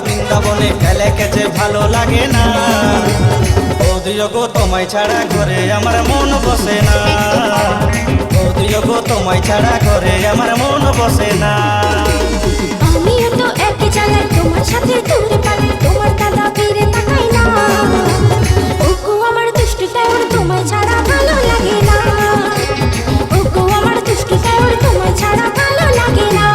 বৃন্দাবনে খেলে কেছে ভালো লাগে না। বৌদিও গো তোমায় ছাড়া ঘরে আমার মন বসে না। বৌদিও গো তোমায় ছাড়া ঘরে আমার মন বসে না। আমিও তো একই জায়গায় তোমার সাথে দূরে পালাই, তোমার দাদা ফিরে তাকাই না। ওগো আমার দুষ্টুটা ওর তোমায় ছাড়া ভালো লাগে না। ওগো আমার দুষ্টুটা ওর তোমায় ছাড়া ভালো লাগে না।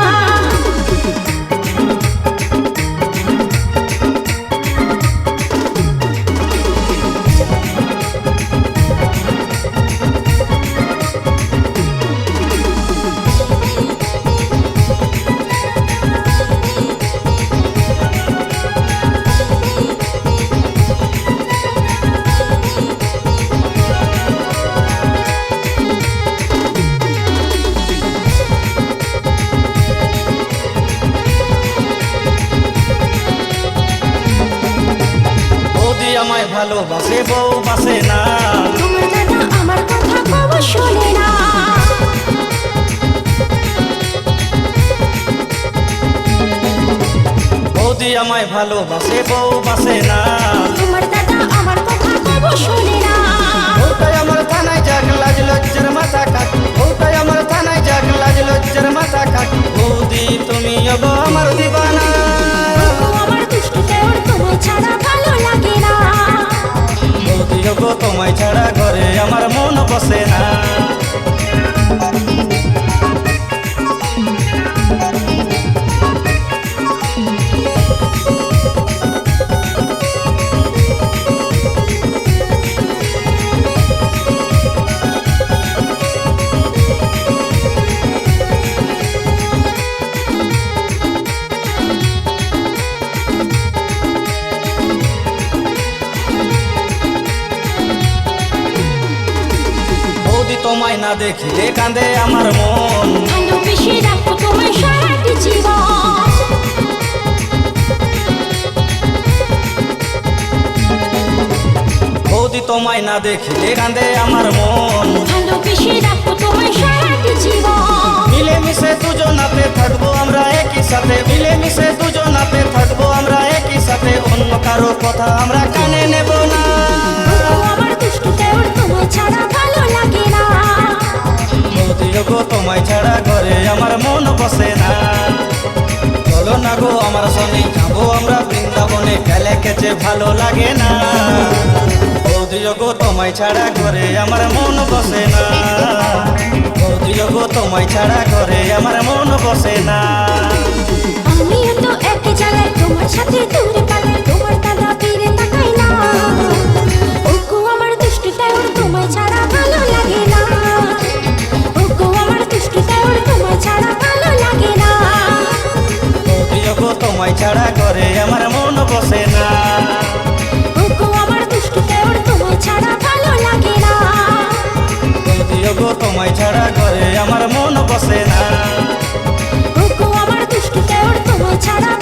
আমায় ভালোবাসে বউ বাসে না। তোমার দাদা আমার কথা কবু শোনে না। বৌদি আমায় ভালোবাসে বউ বাসে না। তোমার দাদা আমার কথা কবু শোনে না। বউটাই আমার থানায় যাক লাজ লজ্জার মাথা কাট। বউটাই আমার থানায় যাক লাজ লজ্জার মাথা কাট। বৌদি তুমি গো আমার দিবানা। আমার দুষ্টুটা ওর তোমায় ছাড়া ভালো লাগে না। বৌদিও গো তোমায় ছাড়া ঘরে আমার মন বসে না। তোমায় না দেখিলে কাঁদে আমার মন। ভালোবেসে রাখবো তোমায় সারাটি জীবন। বৌদি তোমায় না দেখিলে কাঁদে আমার মন। ভালোবেসে রাখবো তোমায় সারাটি জীবন। মিলেমিশে দুজনাতে থাকবো আমরা একই সাথে। মিলেমিশে দুজনাতে থাকবো আমরা একই সাথে। অন্য কারো কথা আমরা কানে নেব না। আমার দুষ্টুটা ওর তোমায় ছাড়া ভালো লাগে না। বৌদিও গো তোমায় ছাড়া ঘরে আমার মন বসে না। চলো না গো আমার সঙ্গে যাবো আমরা বৃন্দাবনে খেলে কেছে ভালো লাগে না। বৌদিও গো তোমায় ছাড়া ঘরে আমার মন বসে না। বৌদিও গো তোমায় ছাড়া ঘরে আমার মন বসে না। আমিও তো একই জায়গায় তোমার সাথে দূরে পালাই, তোমার দাদা ফিরে তাকাই না। ওগো আমার দুষ্টুটা ওর তোমায় ছাড়া ভালো লাগে না। ওগো আমার দুষ্টুটা ওর তোমায় ছাড়া ভালো লাগে না। বৌদিও গো তোমায় ছাড়া ঘরে আমার মন বসে না। ওগো আমার দুষ্টুটা ওর তোমায় ছাড়া ভালো লাগে না। বৌদিও গো তোমায় ছাড়া ঘরে আমার মন বসে না। ওগো আমার দুষ্টুটা ওর তোমায় ছাড়া